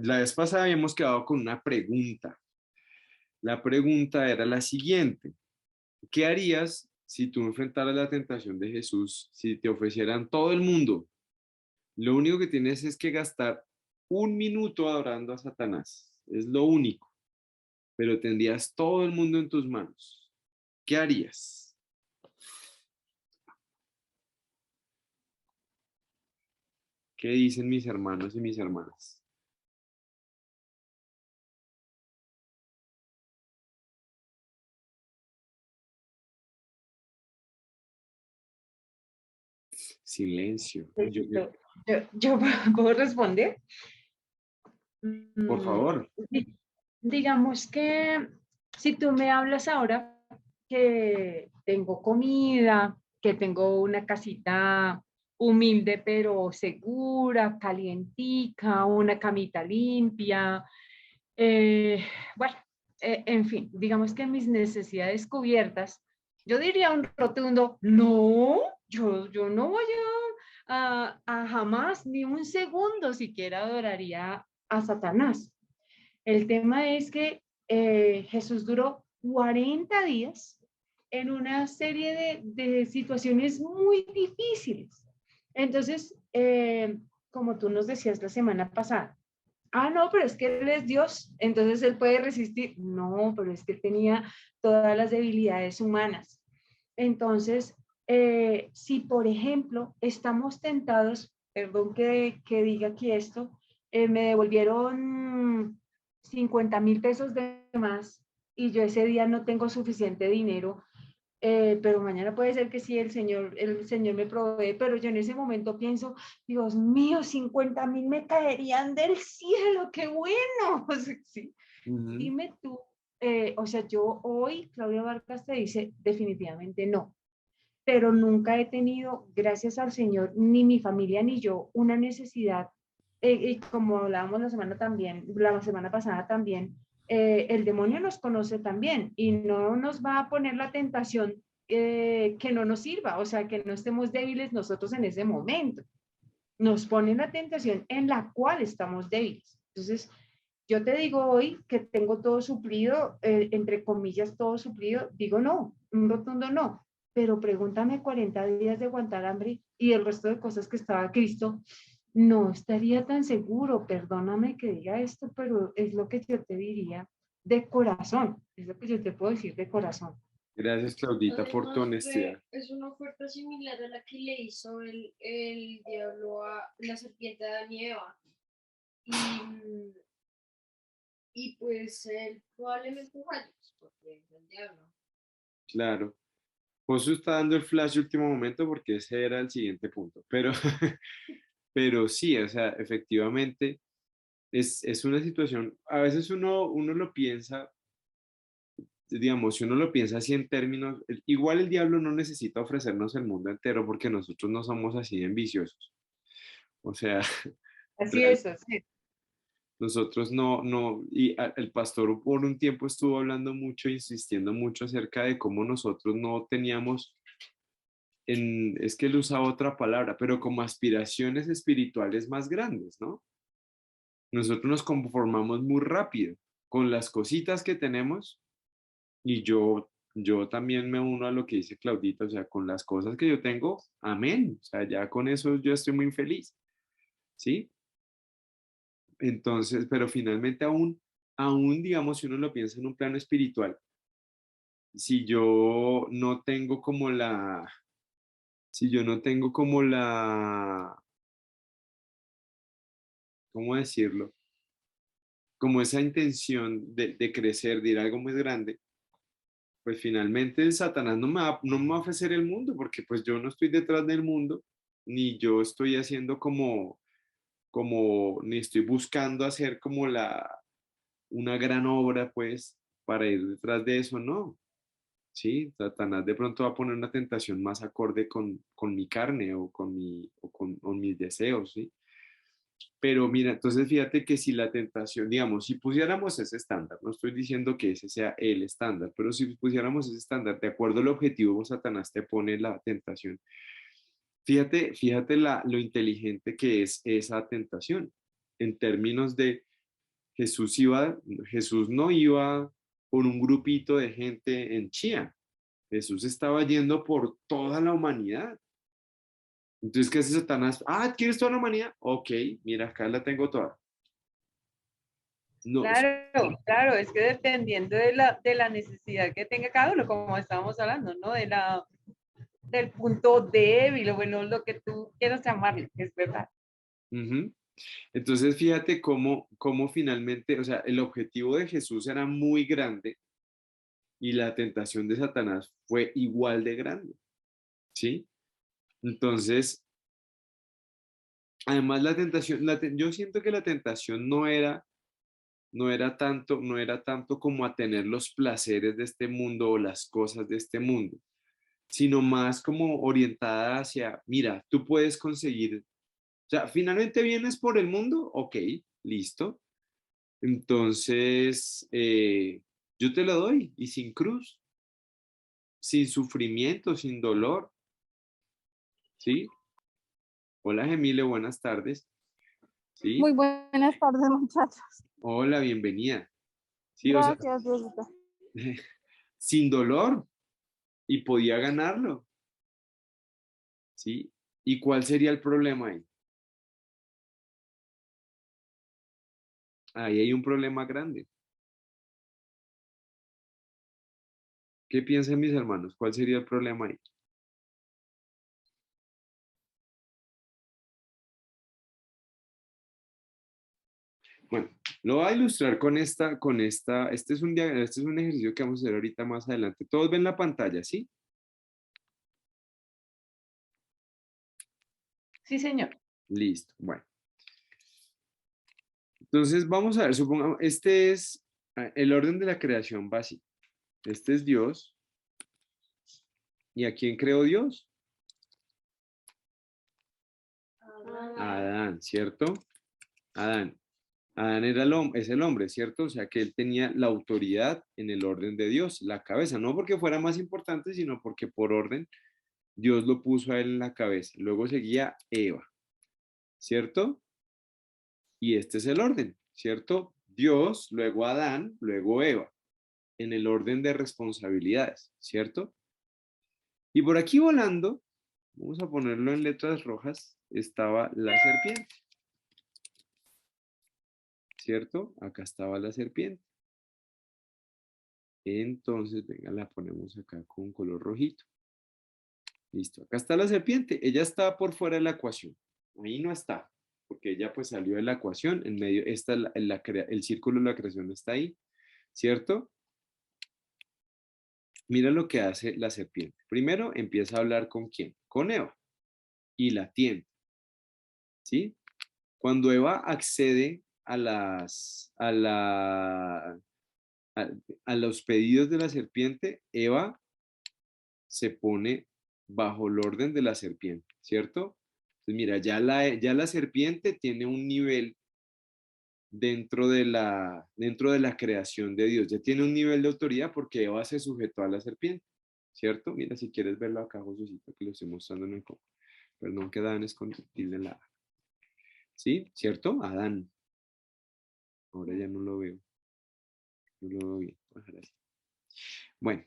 la vez pasada habíamos quedado con una pregunta. La pregunta era la siguiente. ¿Qué harías si tú enfrentaras la tentación de Jesús, si te ofrecieran todo el mundo? Lo único que tienes es que gastar 1 minuto adorando a Satanás. Es lo único. Pero tendrías todo el mundo en tus manos. ¿Qué harías? ¿Qué dicen mis hermanos y mis hermanas? Silencio. Yo puedo responder. Por favor. Digamos que si tú me hablas ahora que tengo comida, que tengo una casita humilde pero segura, calientica, una camita limpia, bueno, en fin, digamos que mis necesidades cubiertas, yo diría un rotundo, no, yo no voy a jamás, ni un segundo siquiera adoraría a Satanás. El tema es que Jesús duró 40 días en una serie de situaciones muy difíciles. Entonces, como tú nos decías la semana pasada, no, pero es que Él es Dios, entonces Él puede resistir. No, pero es que Él tenía todas las debilidades humanas. Entonces, si por ejemplo estamos tentados, perdón que diga aquí esto, me devolvieron 50,000 pesos de más y yo ese día no tengo suficiente dinero, pero mañana puede ser que sí, el Señor me provee, pero yo en ese momento pienso, Dios mío, 50,000 me caerían del cielo, qué bueno. Sí. Ujú. Dime tú, o sea, yo hoy, Claudia Vargas te dice definitivamente no, pero nunca he tenido, gracias al Señor, ni mi familia ni yo, una necesidad, y como hablábamos la semana pasada también, el demonio nos conoce también y no nos va a poner la tentación que no nos sirva, o sea, que no estemos débiles nosotros en ese momento. Nos pone la tentación en la cual estamos débiles. Entonces, yo te digo hoy que tengo todo suplido, entre comillas, todo suplido, digo no, un rotundo no, pero pregúntame 40 días de aguantar hambre y el resto de cosas que estaba Cristo, no estaría tan seguro, perdóname que diga esto, pero es lo que yo te diría de corazón, es lo que yo te puedo decir de corazón. Gracias, Claudita, por tu Además honestidad. es una oferta similar a la que le hizo el diablo a la serpiente a Adán y Eva. Y, y pues él probablemente falle, pues, porque es el diablo. Claro. Josu está dando el flash de último momento porque ese era el siguiente punto. Pero, pero sí, o sea, efectivamente es una situación, a veces uno lo piensa, digamos, si uno lo piensa así en términos, igual el diablo no necesita ofrecernos el mundo entero porque nosotros no somos así de ambiciosos. O sea, Así es, así es. nosotros el pastor por un tiempo estuvo hablando mucho, insistiendo mucho acerca de cómo nosotros no teníamos, es que él usaba otra palabra, pero como aspiraciones espirituales más grandes, ¿no? Nosotros nos conformamos muy rápido con las cositas que tenemos y yo también me uno a lo que dice Claudita, o sea, con las cosas que yo tengo, amén, o sea, ya con eso yo estoy muy feliz, ¿sí? Entonces, pero finalmente aún, digamos, si uno lo piensa en un plano espiritual, si yo no tengo como si yo no tengo como ¿cómo decirlo? Como esa intención de crecer, de ir a algo muy grande, pues finalmente el Satanás no me va a ofrecer el mundo, porque pues yo no estoy detrás del mundo, ni yo estoy haciendo ni estoy buscando hacer como una gran obra, pues, para ir detrás de eso, no. Sí, Satanás de pronto va a poner una tentación más acorde con mi carne o mis deseos, ¿sí? Pero mira, entonces fíjate que si la tentación, digamos, si pusiéramos ese estándar, no estoy diciendo que ese sea el estándar, pero si pusiéramos ese estándar, de acuerdo al objetivo, Satanás te pone la tentación. Fíjate lo inteligente que es esa tentación. en términos de Jesús no iba con un grupito de gente en Chía. Jesús estaba yendo por toda la humanidad. Entonces, ¿qué hace Satanás? Ah, ¿quieres toda la humanidad? Ok, mira, acá la tengo toda. No, Claro, claro, es que dependiendo de la necesidad que tenga cada uno, como estábamos hablando, ¿no? Del punto débil, o bueno, lo que tú quieras llamarle, es verdad. ujú. Entonces, fíjate cómo finalmente, o sea, el objetivo de Jesús era muy grande y la tentación de Satanás fue igual de grande, ¿sí? Entonces, además la tentación, yo siento que la tentación no era tanto como a tener los placeres de este mundo o las cosas de este mundo, sino más como orientada hacia, mira, tú puedes conseguir, o sea, finalmente vienes por el mundo, ok, listo. Entonces, yo te lo doy y sin cruz, sin sufrimiento, sin dolor, ¿sí? Hola, Gemile, buenas tardes, ¿sí? Muy buenas tardes, muchachos. Hola, bienvenida. Sí, o sea, Gracias, Diosito. sin dolor y podía ganarlo, ¿sí? ¿Y cuál sería el problema ahí? Ahí hay un problema grande. ¿Qué piensan mis hermanos? ¿Cuál sería el problema ahí? Bueno, lo voy a ilustrar este es este es un ejercicio que vamos a hacer ahorita más adelante. Todos ven la pantalla, ¿sí? Sí, señor. Listo, bueno. Entonces vamos a ver, supongamos, este es el orden de la creación básica. Este es Dios. ¿Y a quién creó Dios? A Adán, ¿cierto? Adán. Adán era es el hombre, ¿cierto? O sea que él tenía la autoridad en el orden de Dios, la cabeza, no porque fuera más importante, sino porque por orden Dios lo puso a él en la cabeza. Luego seguía Eva, ¿cierto? Y este es el orden, ¿cierto? Dios, luego Adán, luego Eva, en el orden de responsabilidades, ¿cierto? Y por aquí volando, vamos a ponerlo en letras rojas, estaba la serpiente, ¿cierto? Acá estaba la serpiente. Entonces, venga, la ponemos acá con color rojito. Listo, acá está la serpiente. Ella está por fuera de la ecuación. Ahí no está, porque ella pues salió de la ecuación. En medio, el círculo de la creación está ahí, ¿cierto? Mira lo que hace la serpiente. Primero empieza a hablar con quién, con Eva, y la tienta, ¿sí? Cuando Eva accede a, a los pedidos de la serpiente, Eva se pone bajo el orden de la serpiente, ¿cierto? Entonces, mira, ya la serpiente tiene un nivel dentro de la creación de Dios, ya tiene un nivel de autoridad porque Eva se sujetó a la serpiente, ¿cierto? Mira, si quieres verlo acá, Josucito, que lo estoy mostrando en el copo. Perdón, que Adán es con tilde en la A. ¿Sí? ¿Cierto? Adán. Ahora ya no lo veo. No lo veo bien. Voy a dejar así. Bueno,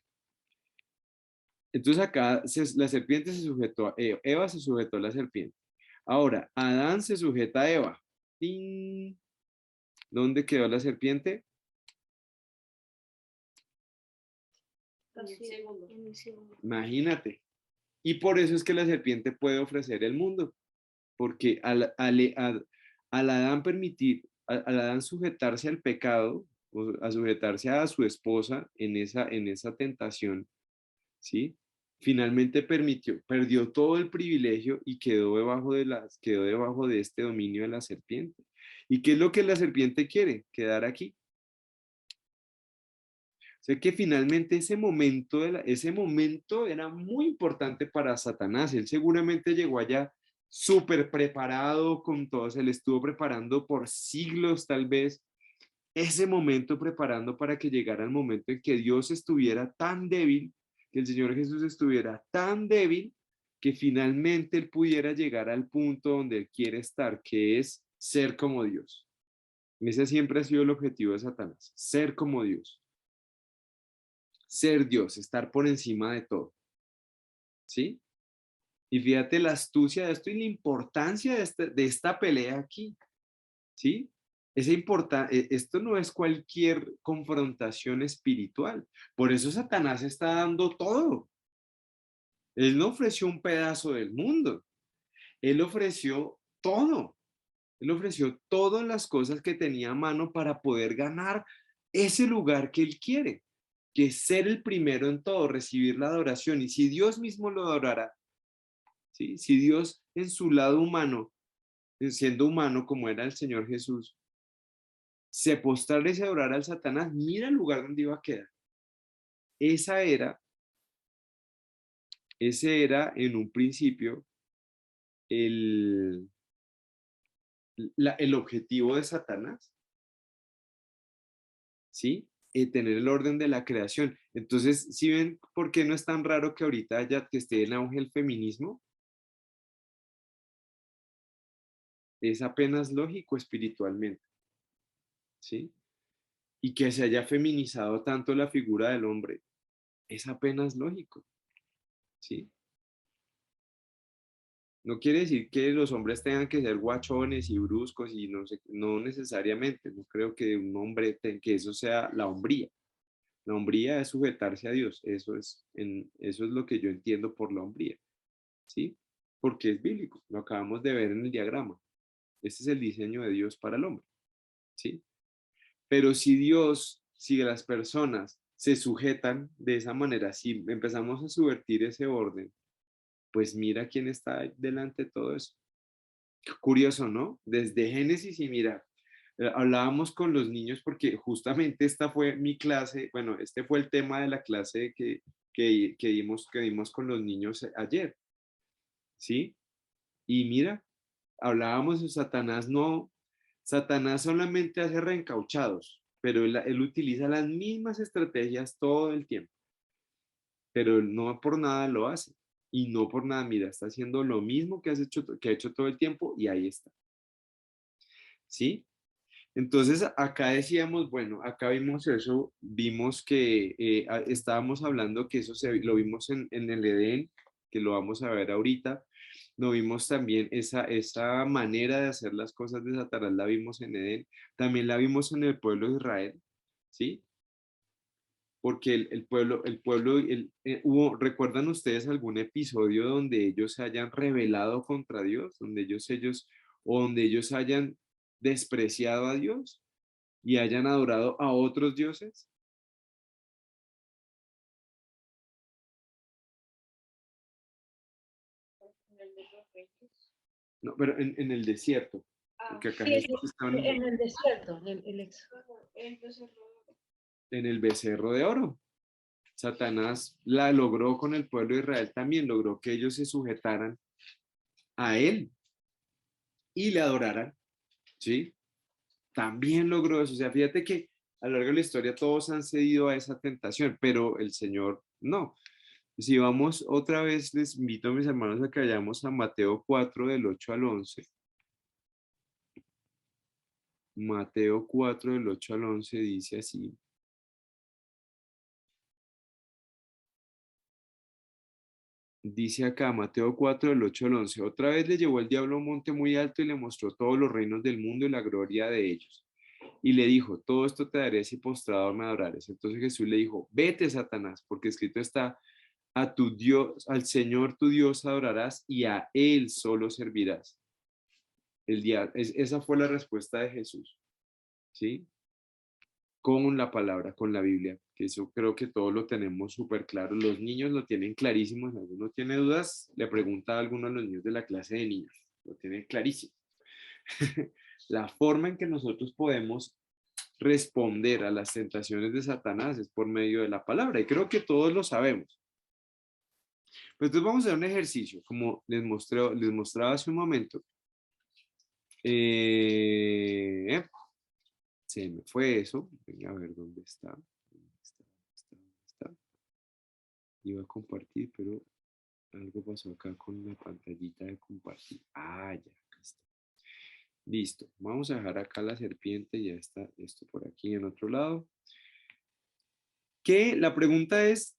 entonces acá la serpiente se sujetó a Eva. Eva se sujetó a la serpiente. Ahora, Adán se sujeta a Eva. ¡Ting! ¿Dónde quedó la serpiente? En el segundo. Imagínate. Y por eso es que la serpiente puede ofrecer el mundo. Porque al Adán al Adán sujetarse al pecado, o a sujetarse a su esposa en esa tentación, ¿sí? Finalmente perdió todo el privilegio y quedó debajo de este dominio de la serpiente. ¿Y qué es lo que la serpiente quiere? Quedar aquí. O sea que finalmente ese momento era muy importante para Satanás. Él seguramente llegó allá súper preparado con todo, se le estuvo preparando por siglos tal vez, ese momento preparando para que llegara el momento en que Dios estuviera tan débil, que el Señor Jesús estuviera tan débil, que finalmente Él pudiera llegar al punto donde Él quiere estar, que es ser como Dios. Ese siempre ha sido el objetivo de Satanás, ser como Dios. Ser Dios, estar por encima de todo. ¿Sí? Y fíjate la astucia de esto y la importancia de esta pelea aquí. ¿Sí? Esto no es cualquier confrontación espiritual. Por eso Satanás está dando todo. Él no ofreció un pedazo del mundo. Él ofreció todo. Él ofreció todas las cosas que tenía a mano para poder ganar ese lugar que él quiere, que es ser el primero en todo, recibir la adoración. Y si Dios mismo lo adorara, ¿sí? Si Dios en su lado humano, siendo humano como era el Señor Jesús, se postrara y se adorara al Satanás, mira el lugar donde iba a quedar. Esa era, ese era en un principio el, el objetivo de Satanás, ¿sí? Tener el orden de la creación. Entonces, ¿sí ven por qué no es tan raro que ahorita haya, que esté en auge el feminismo? Es apenas lógico espiritualmente, ¿sí? Y que se haya feminizado tanto la figura del hombre, es apenas lógico, ¿sí? No quiere decir que los hombres tengan que ser guachones y bruscos y no sé, no necesariamente. No creo que un hombre, que eso sea la hombría. La hombría es sujetarse a Dios. Eso es lo que yo entiendo por la hombría, ¿sí? Porque es bíblico. Lo acabamos de ver en el diagrama. Este es el diseño de Dios para el hombre, ¿sí? Pero si las personas se sujetan de esa manera, si empezamos a subvertir ese orden, pues mira quién está delante de todo eso. Curioso, ¿no? Desde Génesis y mira, hablábamos con los niños porque justamente esta fue mi clase, bueno, este fue el tema de la clase que dimos con los niños ayer, ¿sí? Y mira, hablábamos de Satanás, no, Satanás solamente hace reencauchados, pero él utiliza las mismas estrategias todo el tiempo, pero no por nada lo hace. Y no por nada, mira, está haciendo lo mismo que ha hecho todo el tiempo y ahí está. ¿Sí? Entonces acá decíamos, bueno, acá vimos eso, vimos que estábamos hablando que eso lo vimos en el Edén, que lo vamos a ver ahorita, lo vimos también, esa manera de hacer las cosas de Satanás la vimos en Edén, también la vimos en el pueblo de Israel, ¿sí? Porque ¿recuerdan ustedes algún episodio donde ellos se hayan rebelado contra Dios, donde o donde ellos hayan despreciado a Dios y hayan adorado a otros dioses? El de los reyes. No, pero en el desierto, Ah, porque acá Sí, Jesús estaba en el desierto, el el becerro. en el becerro de oro. Satanás la logró con el pueblo de Israel también, logró que ellos se sujetaran a él y le adoraran, ¿sí? También logró eso. O sea, fíjate que a lo largo de la historia todos han cedido a esa tentación, pero el Señor no. Si vamos otra vez, les invito a mis hermanos a que vayamos a Mateo 4 del 8 al 11. Mateo 4 del 8 al 11 dice así. Dice acá, Mateo 4 del 8 al 11. Otra vez le llevó el diablo a un monte muy alto y le mostró todos los reinos del mundo y la gloria de ellos. Y le dijo, todo esto te daré si postrado me adorares. Entonces Jesús le dijo, vete, Satanás, porque escrito está, a tu Dios, al Señor tu Dios adorarás y a Él solo servirás. Esa fue la respuesta de Jesús, ¿sí? Con la palabra, con la Biblia, que eso creo que todos lo tenemos súper claro. Los niños lo tienen clarísimo. Si alguno tiene dudas, le pregunta a alguno de los niños de la clase de niños. Lo tienen clarísimo. La forma en que nosotros podemos responder a las tentaciones de Satanás es por medio de la palabra. Y creo que todos lo sabemos. Pues entonces vamos a hacer un ejercicio, como les mostraba hace un momento. Se me fue eso. Venga a ver dónde está. ¿Dónde está? ¿Dónde está? Iba a compartir, pero algo pasó acá con la pantallita de compartir. Ah, ya, acá está. Listo. Vamos a dejar acá la serpiente, ya está esto por aquí en otro lado. La pregunta es,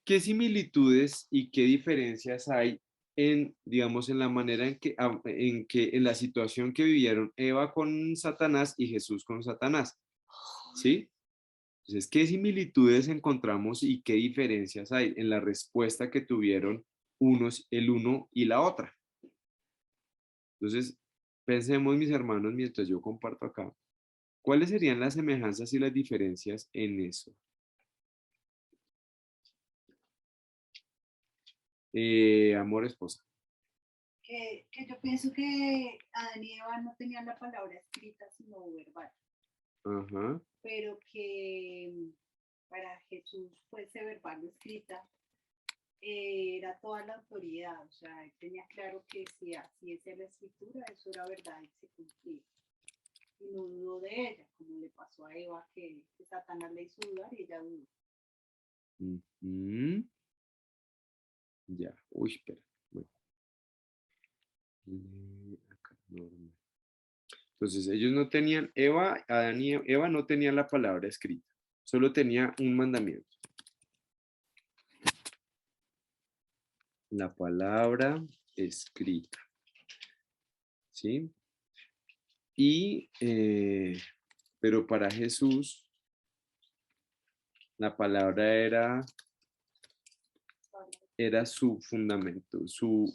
¿qué similitudes y qué diferencias hay en, digamos, en la manera en la situación que vivieron Eva con Satanás y Jesús con Satanás? ¿Sí? Entonces, ¿qué similitudes encontramos y qué diferencias hay en la respuesta que tuvieron el uno y la otra? Entonces, pensemos, mis hermanos, mientras yo comparto acá, ¿cuáles serían las semejanzas y las diferencias en eso? Amor, esposa. Que yo pienso que Adán y Eva no tenían la palabra escrita, sino verbal, Ajá. pero que para Jesús fuese verbal o escrita, era toda la autoridad, o sea, él tenía claro que si así es la escritura, eso era verdad y se cumplía. Y no dudó de ella, como le pasó a Eva, que Satanás le hizo dudar y ella dudó. Ujú. Ya. Uy, espera. Bueno. Acá, normal. Entonces, ellos no tenían, Adán y Eva no tenían la palabra escrita, solo tenía un mandamiento. La palabra escrita. ¿Sí? Y, pero para Jesús, la palabra era su fundamento, su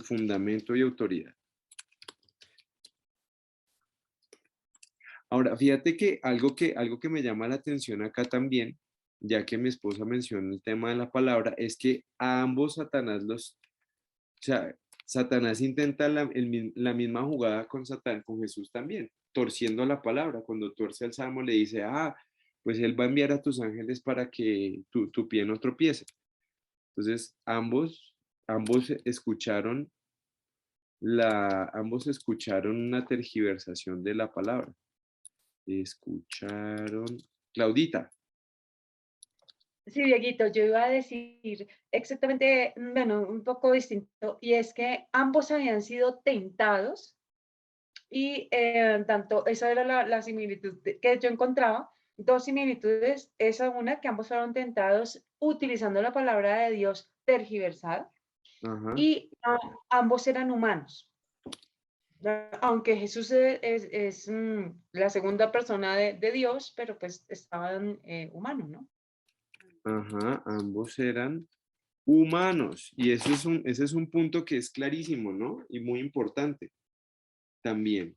fundamento y autoridad. Ahora, fíjate que algo que me llama la atención acá también, ya que mi esposa menciona el tema de la palabra, es que a ambos o sea, Satanás intenta la misma jugada con Jesús también, torciendo la palabra. Cuando tuerce el salmo le dice, pues él va a enviar a tus ángeles para que tu pie no tropiece. Entonces, ambos escucharon una tergiversación de la palabra. Escucharon. Claudita. Sí, Dieguito, yo iba a decir exactamente, bueno, un poco distinto, y es que ambos habían sido tentados y tanto, esa era la similitud que yo encontraba, dos similitudes, esa una, que ambos fueron tentados utilizando la palabra de Dios tergiversada, Ajá. y ambos eran humanos. Aunque Jesús es la segunda persona de Dios, pero pues estaban humanos, ¿no? Ajá, ambos eran humanos. Y ese es un punto que es clarísimo, ¿no? Y muy importante también,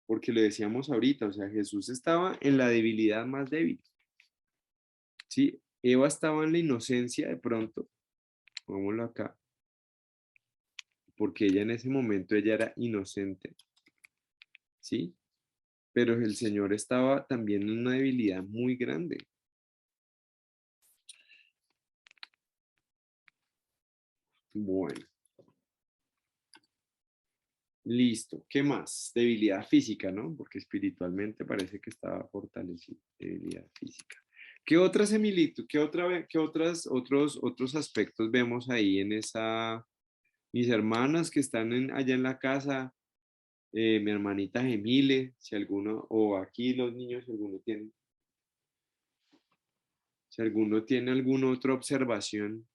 porque lo decíamos ahorita, o sea, Jesús estaba en la debilidad más débil. ¿Sí? Eva estaba en la inocencia de pronto, pongámoslo acá, porque ella en ese momento ella era inocente, ¿sí? Pero el Señor estaba también en una debilidad muy grande. Bueno. Listo. ¿Qué más? Debilidad física, ¿no? Porque espiritualmente parece que estaba fortalecido. Debilidad física. ¿Qué otra similitud, otros aspectos vemos ahí en esa, mis hermanas que están allá en la casa, mi hermanita Gemile, si alguno, o aquí los niños, si alguno tiene alguna otra observación?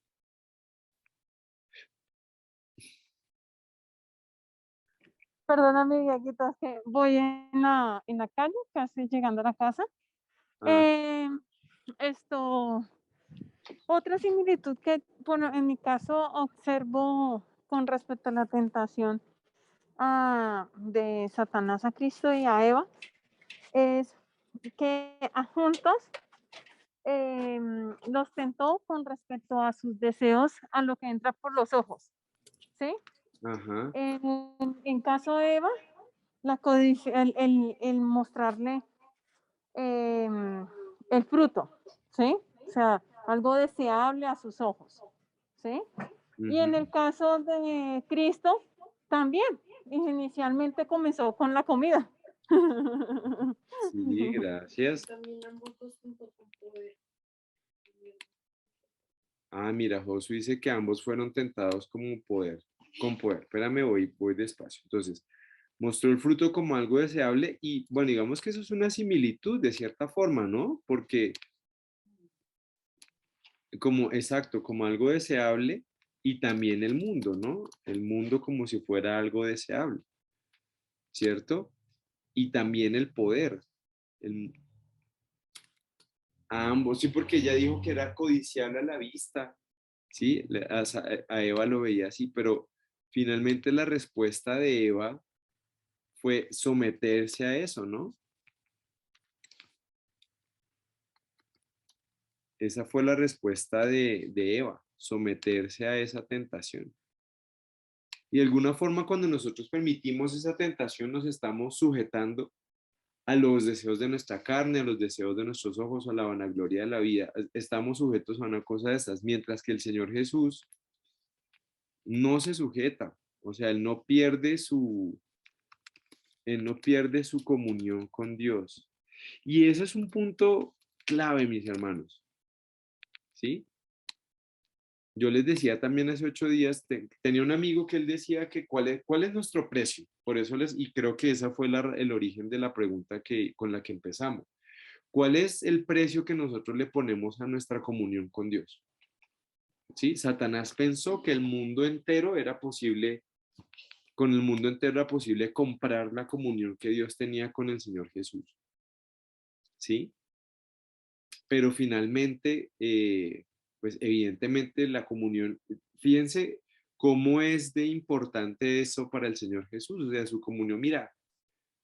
Perdóname, Dieguito, es que voy en la calle, casi llegando a la casa. Ah, Eh, otra similitud que, bueno, en mi caso observo con respecto a la tentación de Satanás a Cristo y a Eva, es que a juntos los tentó con respecto a sus deseos, a lo que entra por los ojos, ¿sí? ajá. En caso de Eva, la codicia, el mostrarle el fruto, ¿sí? O sea, algo deseable a sus ojos, ¿sí? Y en Ujú. el caso de Cristo, también, inicialmente comenzó con la comida. Sí, gracias. También ambos dos juntos con poder. Mira, Josu dice que ambos fueron tentados como un poder. con poder. Espérame, voy despacio. Entonces, mostró el fruto como algo deseable y, bueno, digamos que eso es una similitud de cierta forma, ¿no? Porque como, exacto, como algo deseable y también el mundo, ¿no? El mundo como si fuera algo deseable, ¿cierto? Y también el poder, el- a ambos, sí, porque ella dijo que era codiciable a la vista, ¿sí? A Eva lo veía así, pero finalmente la respuesta de Eva fue someterse a eso, ¿no? Esa fue la respuesta de Eva, someterse a esa tentación. Y de alguna forma cuando nosotros permitimos esa tentación nos estamos sujetando a los deseos de nuestra carne, a los deseos de nuestros ojos, a la vanagloria de la vida. Estamos sujetos a una cosa de estas, mientras que el Señor Jesús no se sujeta, o sea, él no pierde su comunión con Dios. Y ese es un punto clave, mis hermanos, ¿sí? Yo les decía también hace 8 días, tenía un amigo que él decía que cuál es nuestro precio. Por eso y creo que esa fue el origen de la pregunta con la que empezamos. ¿Cuál es el precio que nosotros le ponemos a nuestra comunión con Dios? ¿Sí? Satanás pensó que el mundo entero era posible, con el mundo entero era posible comprar la comunión que Dios tenía con el Señor Jesús. ¿Sí? Pero finalmente, pues evidentemente la comunión, fíjense cómo es de importante eso para el Señor Jesús, o sea, su comunión, mira,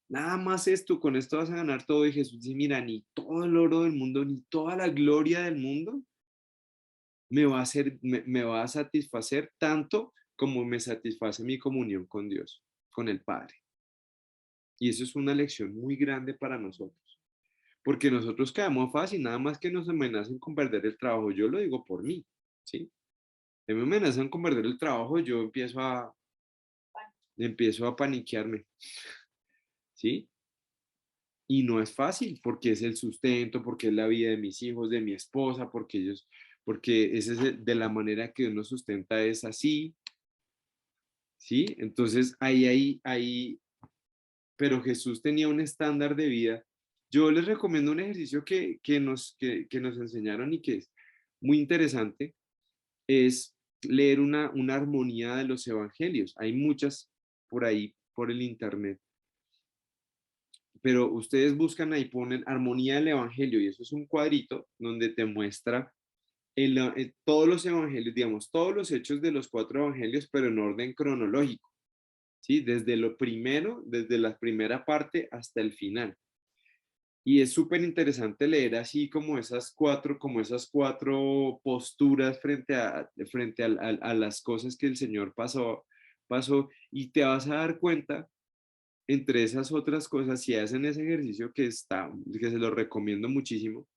nada más esto, con esto vas a ganar todo, y Jesús dice, mira, ni todo el oro del mundo, ni toda la gloria del mundo me va a satisfacer tanto como me satisface mi comunión con Dios, con el Padre. Y eso es una lección muy grande para nosotros. Porque nosotros quedamos fácil, nada más que nos amenacen con perder el trabajo. Yo lo digo por mí, ¿sí? Si me amenazan con perder el trabajo, yo empiezo a paniquearme, ¿sí? Y no es fácil, porque es el sustento, porque es la vida de mis hijos, de mi esposa, porque ese es de la manera que uno sustenta es así, ¿sí? Entonces, pero Jesús tenía un estándar de vida. Yo les recomiendo un ejercicio que nos enseñaron y que es muy interesante, es leer una armonía de los evangelios. Hay muchas por ahí, por el internet, pero ustedes buscan ahí, ponen armonía del evangelio y eso es un cuadrito donde te muestra todos los evangelios, digamos, todos los hechos de los 4 evangelios, pero en orden cronológico, ¿sí? Desde lo primero, desde la primera parte hasta el final. Y es súper interesante leer así como esas cuatro posturas frente a las cosas que el Señor pasó, y te vas a dar cuenta, entre esas otras cosas, si hacen ese ejercicio que se lo recomiendo muchísimo,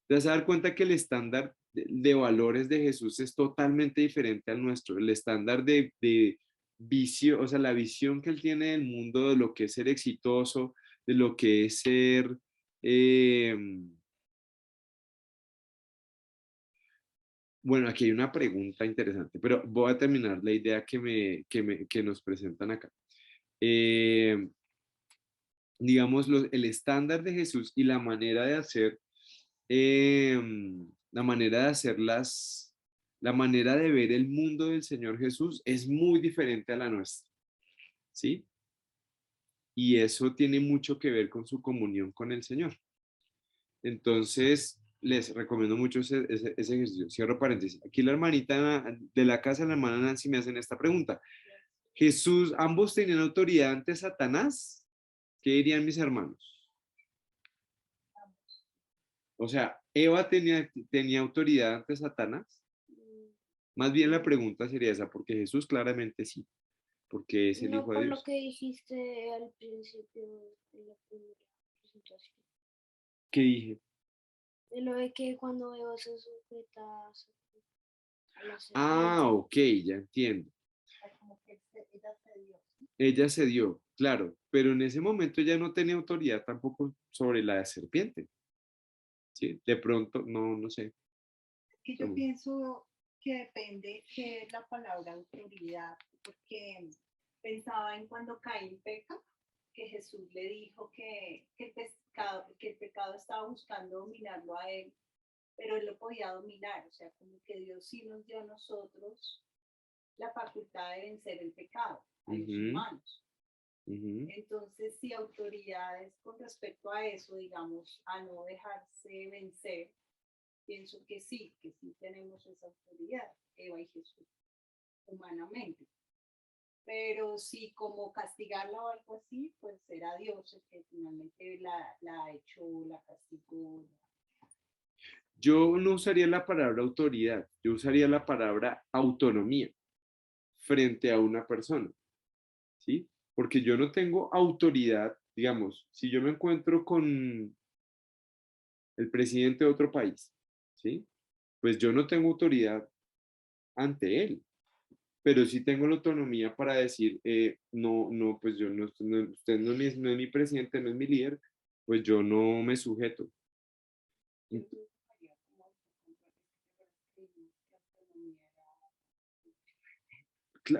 te vas a dar cuenta que el estándar de valores de Jesús es totalmente diferente al nuestro. El estándar de visión, o sea, la visión que él tiene del mundo, de lo que es ser exitoso, de lo que es ser... eh, bueno, aquí hay una pregunta interesante, pero voy a terminar la idea que nos presentan acá. Eh, digamos, el estándar de Jesús y la manera de hacer, la manera de hacerlas, la manera de ver el mundo del Señor Jesús es muy diferente a la nuestra, ¿sí? Y eso tiene mucho que ver con su comunión con el Señor. Entonces, les recomiendo mucho ese ejercicio. Cierro paréntesis. Aquí la hermanita de la casa, la hermana Nancy, me hacen esta pregunta. Jesús, ¿ambos tenían autoridad ante Satanás? ¿Qué dirían mis hermanos? O sea, ¿Eva tenía autoridad ante Satanás? Más bien la pregunta sería esa, porque Jesús claramente sí, porque es el No Hijo de por lo Dios. que dijiste al principio de la primera presentación. ¿Qué dije? De lo de que cuando Eva se sujeta a la Ah, serpiente. ok, ya entiendo. Como que ella se dio. Ella cedió, claro, pero en ese momento ella no tenía autoridad tampoco sobre la serpiente, ¿sí? De pronto, no sé. Que yo pienso que depende qué es la palabra autoridad, porque pensaba en cuando Caín peca, que Jesús le dijo que el pecado estaba buscando dominarlo a él, pero él lo podía dominar, o sea, como que Dios sí nos dio a nosotros la facultad de vencer el pecado a los humanos. Entonces, si autoridades con respecto a eso, digamos, a no dejarse vencer, pienso que sí tenemos esa autoridad, Eva y Jesús, humanamente. Pero si como castigarla o algo así, pues será Dios el que finalmente la ha hecho, la castigó. Yo no usaría la palabra autoridad, yo usaría la palabra autonomía frente a una persona, ¿sí? Porque yo no tengo autoridad, digamos, si yo me encuentro con el presidente de otro país, ¿sí? Pues yo no tengo autoridad ante él, pero sí tengo la autonomía para decir, no, no, pues yo no, usted no es mi presidente, no es mi líder, pues yo no me sujeto.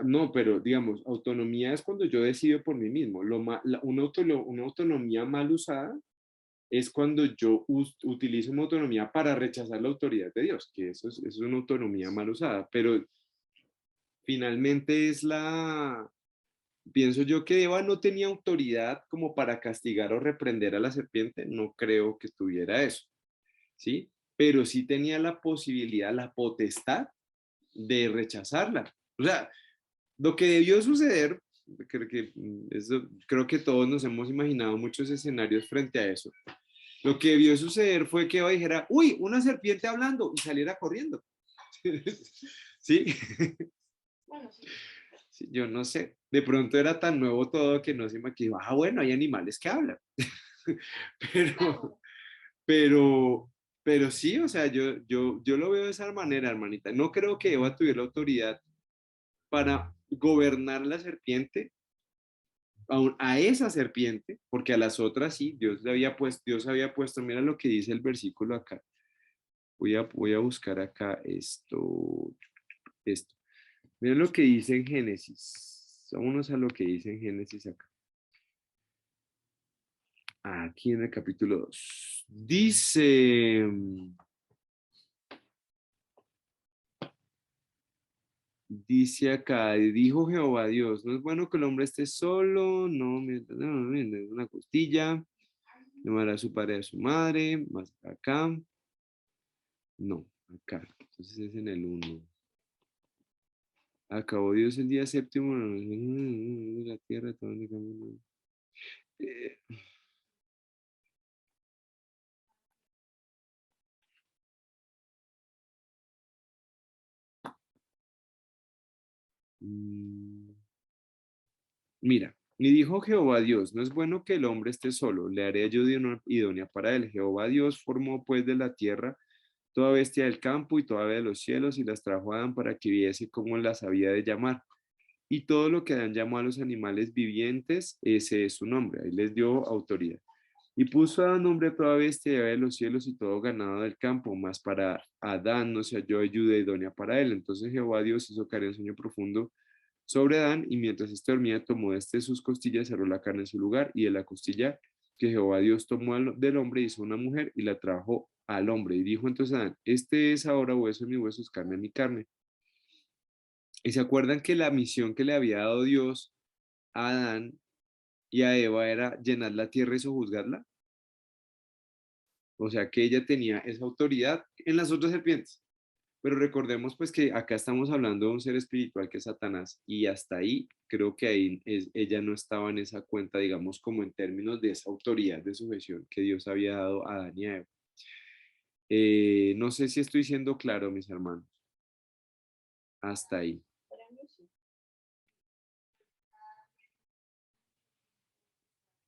No, pero digamos, autonomía es cuando yo decido por mí mismo. Una autonomía mal usada es cuando yo utilizo mi autonomía para rechazar la autoridad de Dios, que eso es una autonomía mal usada, pero finalmente pienso yo que Eva no tenía autoridad como para castigar o reprender a la serpiente, no creo que tuviera eso, ¿sí? Pero sí tenía la posibilidad, la potestad de rechazarla. O sea, lo que debió suceder, creo que todos nos hemos imaginado muchos escenarios frente a eso. Lo que debió suceder fue que Eva dijera, uy, una serpiente hablando y saliera corriendo. ¿Sí? Bueno, sí. Sí, yo no sé. De pronto era tan nuevo todo que no se imaginó, bueno, hay animales que hablan. Pero, pero, pero sí, o sea, yo lo veo de esa manera, hermanita. No creo que Eva tuviera autoridad para gobernar la serpiente, a esa serpiente, porque a las otras sí, Dios había puesto, mira lo que dice el versículo acá. Voy a buscar acá esto. Mira lo que dice en Génesis. Vámonos a lo que dice en Génesis acá. Aquí en el capítulo 2. Dice acá, y dijo Jehová Dios, no es bueno que el hombre esté solo, no, una costilla, no hará su padre a su madre, más acá, no, acá, entonces es en el 1. Acabó Dios el día séptimo de la tierra, todo el camino. Mira, y dijo Jehová Dios, no es bueno que el hombre esté solo, le haré ayuda idónea para él. Jehová Dios formó pues de la tierra toda bestia del campo y toda ave de los cielos y las trajo a Adán para que viese cómo las había de llamar. Y todo lo que Adán llamó a los animales vivientes, ese es su nombre. Ahí les dio autoridad. Y puso a Adán nombre a toda bestia y ave de los cielos y todo ganado del campo, mas para Adán no se halló ayuda idónea para él. Entonces Jehová Dios hizo caer en sueño profundo sobre Adán, y mientras éste dormía, tomó sus costillas, cerró la carne en su lugar, y de la costilla que Jehová Dios tomó del hombre, hizo una mujer y la trajo al hombre. Y dijo entonces Adán, este es ahora hueso de mi hueso, es carne de mi carne. Y se acuerdan que la misión que le había dado Dios a Adán y a Eva era llenar la tierra y sojuzgarla. O sea que ella tenía esa autoridad en las otras serpientes. Pero recordemos pues que acá estamos hablando de un ser espiritual que es Satanás, y hasta ahí creo que ella no estaba en esa cuenta, digamos, como en términos de esa autoridad de sujeción que Dios había dado a Adán y a Eva. No sé si estoy siendo claro, mis hermanos. Hasta ahí.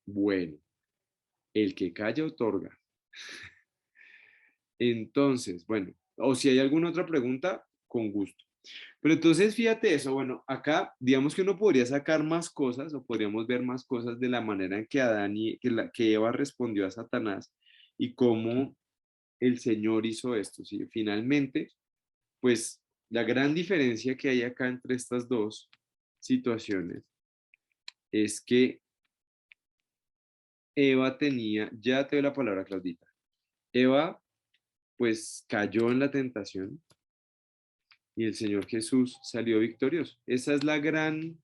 Bueno, el que calla otorga. Entonces, bueno, o si hay alguna otra pregunta, con gusto. Pero entonces, fíjate eso, bueno, acá digamos que uno podría sacar más cosas o podríamos ver más cosas de la manera en que que Eva respondió a Satanás y cómo el Señor hizo esto, ¿sí? Finalmente, pues la gran diferencia que hay acá entre estas dos situaciones es que Eva tenía, ya te doy la palabra, Claudita. Eva pues cayó en la tentación y el Señor Jesús salió victorioso. Esa es la gran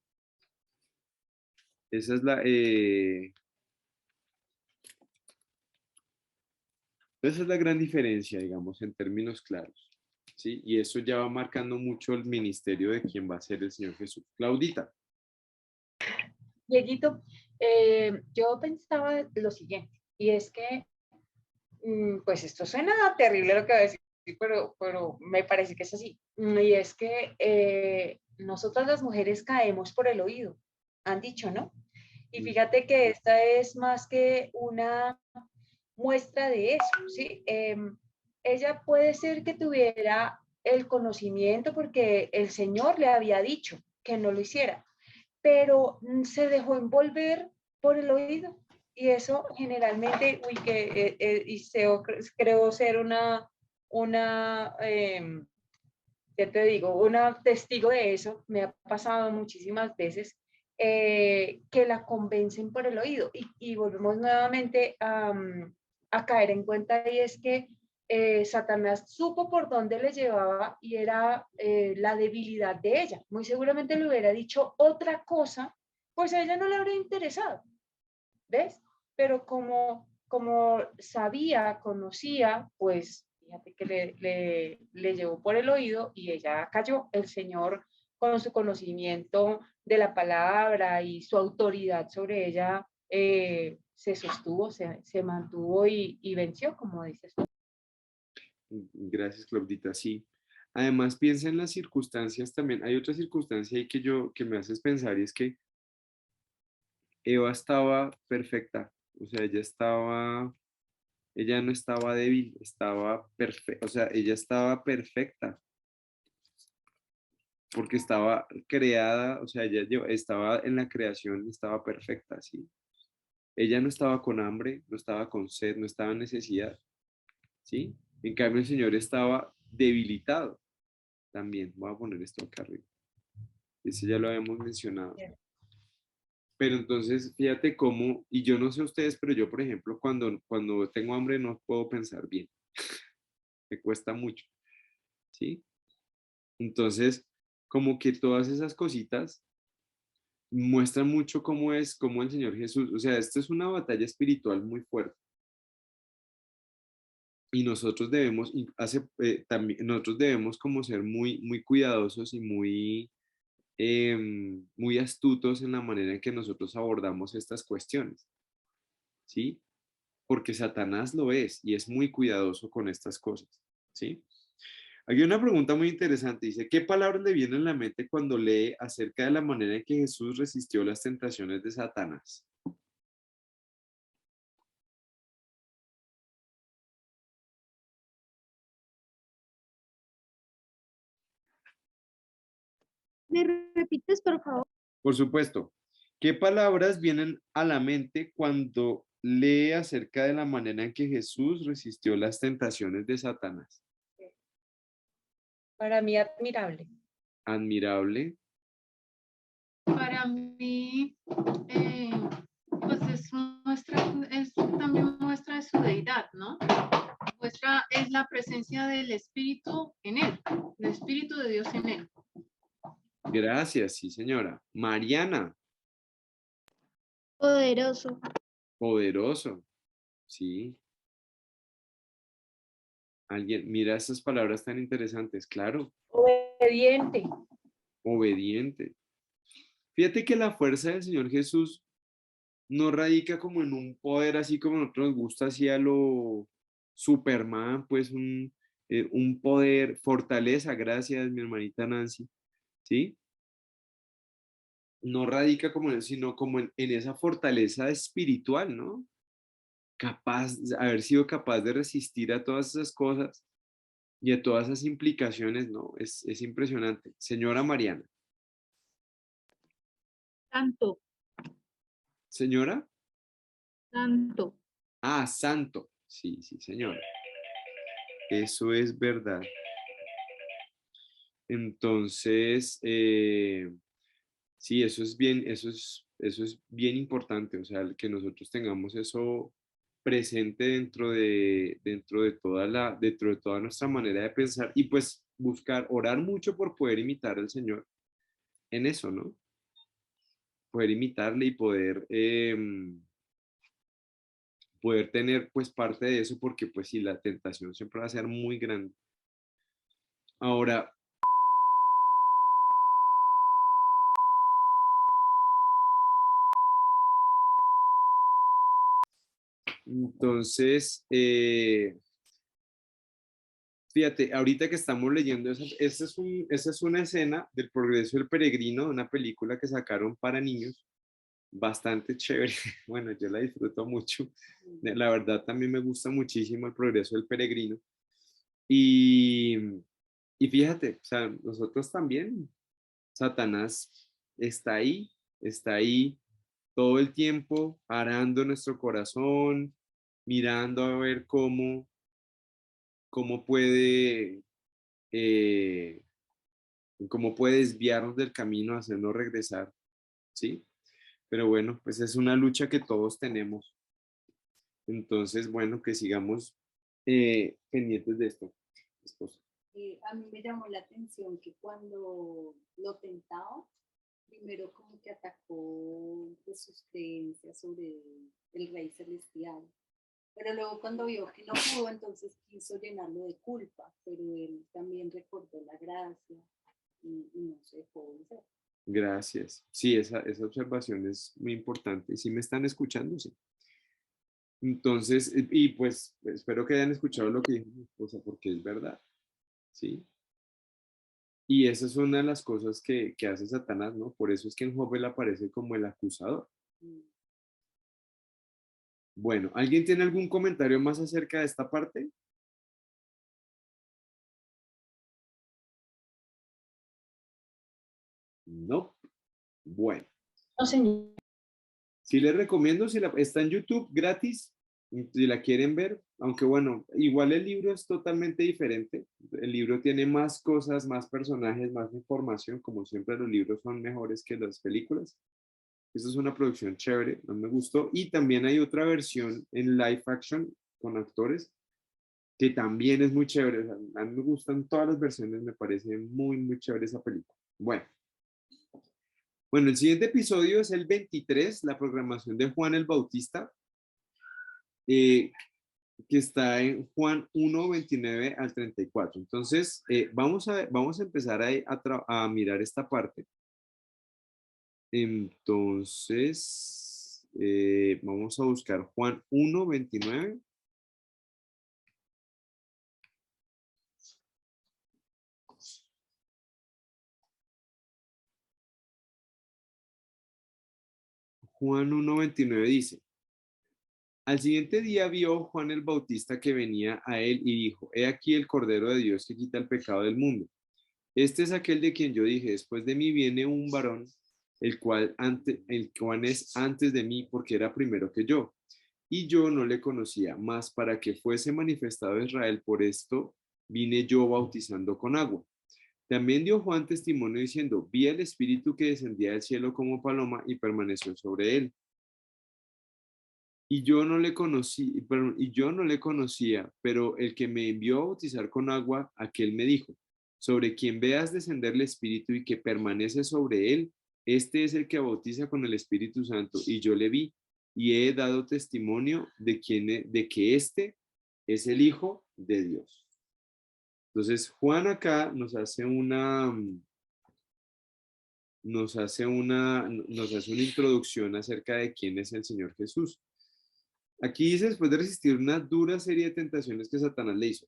diferencia, digamos, en términos claros. ¿Sí? Y eso ya va marcando mucho el ministerio de quién va a ser el Señor Jesús. Claudita. Dieguito, yo pensaba lo siguiente, y es que, pues esto suena terrible lo que voy a decir, pero me parece que es así. Y es que nosotras las mujeres caemos por el oído, han dicho, ¿no? Y fíjate que esta es más que una muestra de eso, ¿sí? Ella puede ser que tuviera el conocimiento porque el Señor le había dicho que no lo hiciera, pero se dejó envolver por el oído. Y eso generalmente, creo ser ¿qué te digo? Una testigo de eso, me ha pasado muchísimas veces, que la convencen por el oído. Y volvemos nuevamente a caer en cuenta, y es que Satanás supo por dónde le llevaba y era la debilidad de ella. Muy seguramente le hubiera dicho otra cosa, pues a ella no le habría interesado, ¿ves? Pero como sabía, conocía, pues fíjate que le llevó por el oído y ella cayó. El Señor, con su conocimiento de la palabra y su autoridad sobre ella, se sostuvo, se mantuvo y venció, como dices tú. Gracias, Claudita. Sí. Además, piensa en las circunstancias también. Hay otra circunstancia ahí que me haces pensar y es que Eva estaba perfecta. O sea, ella no estaba débil, estaba perfecta. O sea, ella estaba perfecta porque estaba creada, o sea, estaba en la creación, estaba perfecta, ¿sí? Ella no estaba con hambre, no estaba con sed, no estaba en necesidad, ¿sí? En cambio, el Señor estaba debilitado también. Voy a poner esto acá arriba. Ese ya lo habíamos mencionado. Pero entonces, fíjate cómo, y yo no sé ustedes, pero yo, por ejemplo, cuando tengo hambre no puedo pensar bien. Me cuesta mucho, ¿sí? Entonces, como que todas esas cositas muestran mucho cómo el Señor Jesús, o sea, esto es una batalla espiritual muy fuerte. Y nosotros nosotros debemos como ser muy, muy cuidadosos y muy astutos en la manera en que nosotros abordamos estas cuestiones, ¿sí? Porque Satanás lo es y es muy cuidadoso con estas cosas, ¿sí? Aquí hay una pregunta muy interesante, dice, ¿qué palabras le vienen a la mente cuando lee acerca de la manera en que Jesús resistió las tentaciones de Satanás? ¿Me repites, por favor? Por supuesto, ¿qué palabras vienen a la mente cuando lee acerca de la manera en que Jesús resistió las tentaciones de Satanás? Para mí, admirable. Admirable, Para mí, pues es también muestra de su deidad, ¿no? Es la presencia del Espíritu en él, el Espíritu de Dios en él. gracias, sí señora. Mariana, Poderoso. poderoso, sí. Alguien, mira estas palabras tan interesantes, claro, Obediente. obediente. Fíjate que la fuerza del Señor Jesús no radica como en un poder así como a nosotros nos gusta, así a lo Superman, pues un poder, fortaleza, gracias, mi hermanita Nancy, ¿sí? No radica como en eso, sino como en esa fortaleza espiritual, ¿no? Capaz, haber sido capaz de resistir a todas esas cosas y a todas esas implicaciones, ¿no? Es impresionante. Señora Mariana. Santo, Señora. santo. Ah, santo. Sí, sí, señora. Eso es verdad. Entonces, Sí, eso es bien importante, o sea, que nosotros tengamos eso presente dentro de toda nuestra manera de pensar y pues buscar, orar mucho por poder imitar al Señor en eso, ¿no? Poder imitarle y poder tener pues parte de eso porque pues sí, la tentación siempre va a ser muy grande. Ahora, entonces, fíjate, ahorita que estamos leyendo, esa es una escena del progreso del peregrino, una película que sacaron para niños, bastante chévere. Bueno, yo la disfruto mucho. La verdad, también me gusta muchísimo el progreso del peregrino. Y, y fíjate, o sea, nosotros también, Satanás está ahí todo el tiempo, arando nuestro corazón, mirando a ver cómo puede eh, cómo puede desviarnos del camino, hacernos regresar, ¿sí? Pero bueno, pues es una lucha que todos tenemos. Entonces, bueno, que sigamos pendientes de esto. Esposo. A mí me llamó la atención que cuando lo tentaba, primero como que atacó pues, sus creencias sobre el Rey Celestial, pero luego cuando vio que no pudo, entonces quiso llenarlo de culpa, pero él también recordó la gracia y no se dejó vencer. Gracias. Sí, esa observación es muy importante. ¿Sí me están escuchando? Sí. Entonces, y pues espero que hayan escuchado lo que dijo mi esposa, porque es verdad, ¿sí? Y esa es una de las cosas que hace Satanás, ¿no? Por eso es que en Job él aparece como el acusador. Mm. Bueno, ¿alguien tiene algún comentario más acerca de esta parte? No. Bueno, No, señor. sí les recomiendo, está en YouTube gratis, si la quieren ver, aunque bueno, igual el libro es totalmente diferente. El libro tiene más cosas, más personajes, más información, como siempre los libros son mejores que las películas. Esta es una producción chévere, no me gustó. Y también hay otra versión en live action con actores que también es muy chévere. O sea, a mí me gustan todas las versiones, me parece muy, muy chévere esa película. Bueno, el siguiente episodio es el 23, la programación de Juan el Bautista, eh, que está en Juan 1:29 al 34. Entonces, vamos a empezar a mirar esta parte. Entonces, vamos a buscar Juan 1:29. Juan 1:29 dice, al siguiente día vio Juan el Bautista que venía a él y dijo, he aquí el Cordero de Dios que quita el pecado del mundo. Este es aquel de quien yo dije, después de mí viene un varón, el cual es antes de mí porque era primero que yo. Y yo no le conocía, mas para que fuese manifestado a Israel, por esto vine yo bautizando con agua. También dio Juan testimonio diciendo, vi el Espíritu que descendía del cielo como paloma y permaneció sobre él. Y yo no le conocía, pero el que me envió a bautizar con agua, aquel me dijo, sobre quien veas descender el Espíritu y que permanece sobre él, este es el que bautiza con el Espíritu Santo. Y yo le vi y he dado testimonio de que este es el Hijo de Dios. Entonces, Juan acá nos hace una introducción acerca de quién es el Señor Jesús. Aquí dice, después de resistir una dura serie de tentaciones que Satanás le hizo.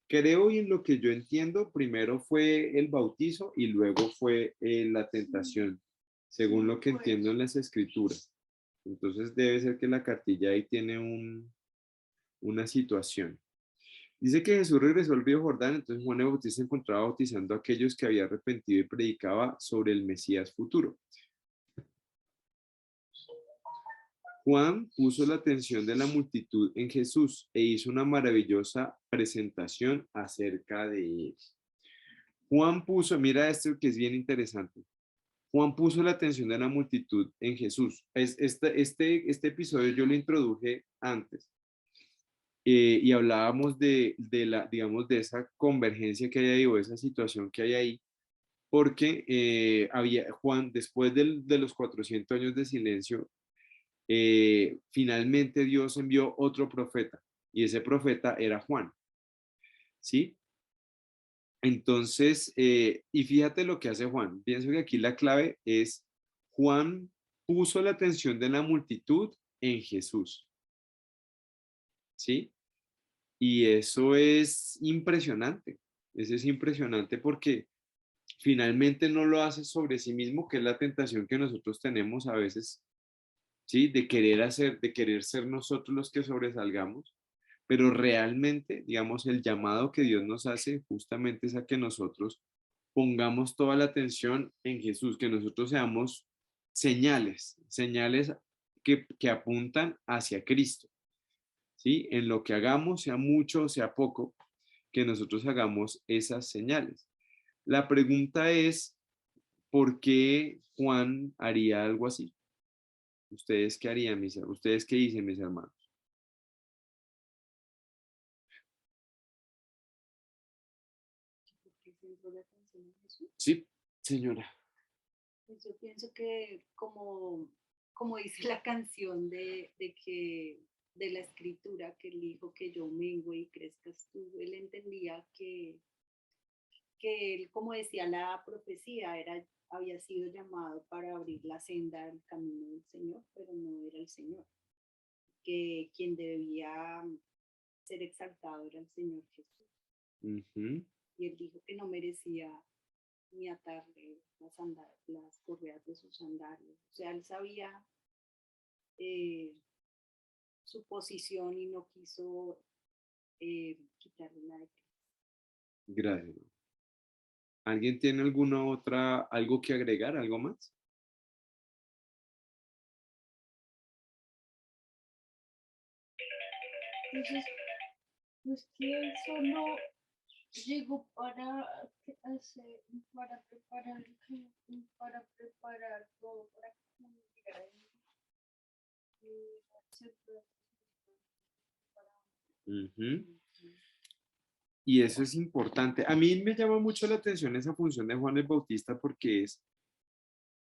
Creo y en lo que yo entiendo, primero fue el bautizo y luego fue la tentación, según lo que entiendo en las escrituras. Entonces debe ser que la cartilla ahí tiene una situación. Dice que Jesús regresó al río Jordán, entonces Juan el Bautista se encontraba bautizando a aquellos que había arrepentido y predicaba sobre el Mesías futuro. Juan puso la atención de la multitud en Jesús e hizo una maravillosa presentación acerca de él. Juan puso, mira esto que es bien interesante. Juan puso la atención de la multitud en Jesús. Este episodio yo lo introduje antes y hablábamos digamos, de esa convergencia que hay ahí o esa situación que hay ahí, porque Juan, después de los 400 años de silencio, finalmente Dios envió otro profeta y ese profeta era Juan, ¿sí? Entonces, y fíjate lo que hace Juan. Pienso que aquí la clave es Juan puso la atención de la multitud en Jesús, ¿sí? Y eso es impresionante. Eso es impresionante porque finalmente no lo hace sobre sí mismo, que es la tentación que nosotros tenemos a veces, ¿sí? De querer ser nosotros los que sobresalgamos, pero realmente, digamos, el llamado que Dios nos hace justamente es a que nosotros pongamos toda la atención en Jesús, que nosotros seamos señales que apuntan hacia Cristo, ¿sí? En lo que hagamos, sea mucho o sea poco, que nosotros hagamos esas señales. La pregunta es, ¿por qué Juan haría algo así? ¿Ustedes qué harían, ustedes qué dicen, mis hermanos? ¿Por qué centró la atención en Jesús? Sí, señora. Pues yo pienso que como dice la canción de la escritura, que el hijo que yo mengue y crezcas tú, él entendía que él, como decía la profecía, había sido llamado para abrir la senda del camino del Señor, pero no era el Señor, que quien debía ser exaltado era el Señor Jesús. Ujú. Y él dijo que no merecía ni atarle las correas de sus sandalias. O sea, él sabía su posición y no quiso quitarle la de Cristo. Gracias. ¿Alguien tiene algo que agregar, algo más? Entonces, pues que él solo llegó para preparar todo para que uno llegara y aceptar para Ujú. Y eso es importante. A mí me llama mucho la atención esa función de Juan el Bautista porque es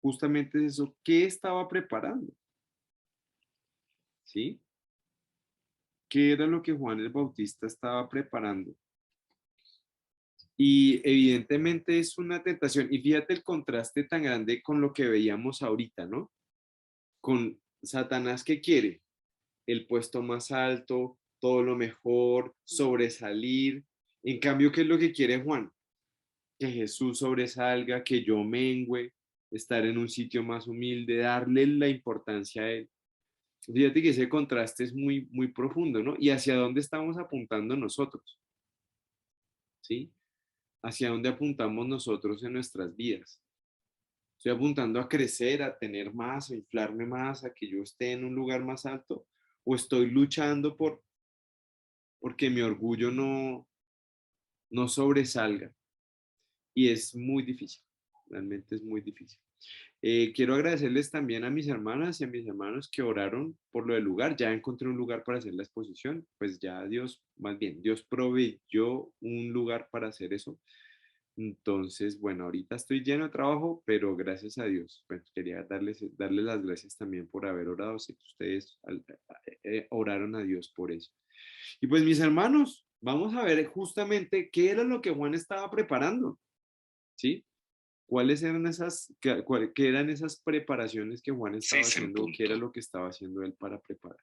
justamente eso, ¿qué estaba preparando? ¿Sí? ¿Qué era lo que Juan el Bautista estaba preparando? Y evidentemente es una tentación. Y fíjate el contraste tan grande con lo que veíamos ahorita, ¿no? Con Satanás, ¿qué quiere? El puesto más alto, todo lo mejor, sobresalir. En cambio, ¿qué es lo que quiere Juan? Que Jesús sobresalga, que yo mengüe, estar en un sitio más humilde, darle la importancia a él. Fíjate que ese contraste es muy, muy profundo, ¿no? ¿Y hacia dónde estamos apuntando nosotros? ¿Sí? ¿Hacia dónde apuntamos nosotros en nuestras vidas? ¿Estoy apuntando a crecer, a tener más, a inflarme más, a que yo esté en un lugar más alto? ¿O estoy luchando porque mi orgullo no sobresalga? Y es muy difícil, realmente es muy difícil. Quiero agradecerles también a mis hermanas y a mis hermanos que oraron por lo del lugar. Ya encontré un lugar para hacer la exposición, pues ya Dios, más bien, Dios proveyó un lugar para hacer eso. Entonces, bueno, ahorita estoy lleno de trabajo, pero gracias a Dios. Pues quería darles las gracias también por haber orado. Sé que ustedes oraron a Dios por eso. Y pues mis hermanos, vamos a ver justamente qué era lo que Juan estaba preparando, ¿sí? ¿Cuáles eran qué eran esas preparaciones que Juan estaba haciendo o qué era lo que estaba haciendo él para preparar?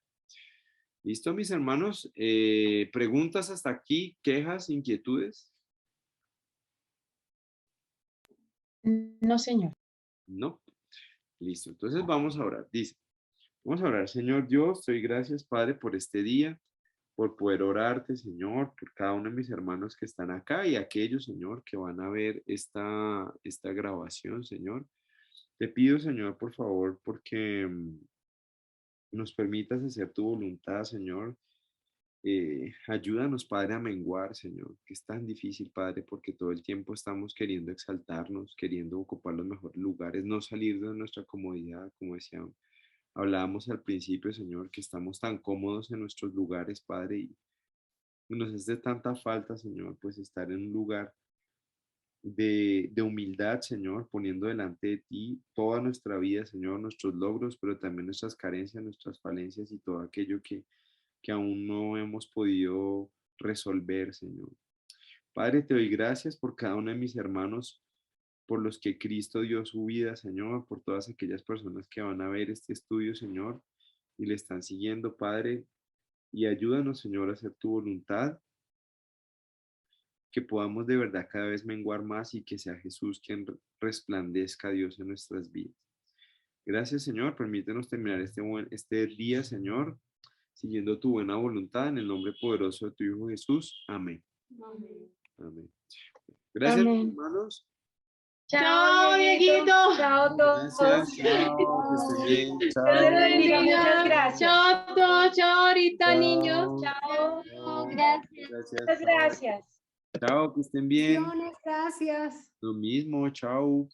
¿Listo, mis hermanos? ¿Preguntas hasta aquí? ¿Quejas? ¿Inquietudes? No, señor. No. Listo. Entonces vamos a orar. Dice, vamos a orar. Señor Dios, doy gracias, Padre, por este día, por poder orarte, Señor, por cada uno de mis hermanos que están acá y aquellos, Señor, que van a ver esta grabación, Señor. Te pido, Señor, por favor, porque nos permitas hacer tu voluntad, Señor, Ayúdanos, Padre, a menguar, Señor, que es tan difícil, Padre, porque todo el tiempo estamos queriendo exaltarnos, queriendo ocupar los mejores lugares, no salir de nuestra comodidad, como decíamos. Hablábamos al principio, Señor, que estamos tan cómodos en nuestros lugares, Padre, y nos hace tanta falta, Señor, pues estar en un lugar de humildad, Señor, poniendo delante de ti toda nuestra vida, Señor, nuestros logros, pero también nuestras carencias, nuestras falencias y todo aquello que aún no hemos podido resolver, Señor. Padre, te doy gracias por cada uno de mis hermanos, por los que Cristo dio su vida, Señor, por todas aquellas personas que van a ver este estudio, Señor, y le están siguiendo, Padre, y ayúdanos, Señor, a hacer tu voluntad, que podamos de verdad cada vez menguar más y que sea Jesús quien resplandezca a Dios en nuestras vidas. Gracias, Señor. Permítenos terminar este día, Señor, siguiendo tu buena voluntad, en el nombre poderoso de tu Hijo Jesús. Amén. Amén. Amén. Gracias, Amén. hermanos. Chao, Dieguito. Chao, todos. Gracias, chao, que estén bien, Dios chao. les bendiga. Muchas gracias. Chao a todos, chao ahorita, niños. Chao. Chao. Gracias. Gracias, Muchas chao. gracias. Chao, que estén bien. Gracias. Lo mismo, chao.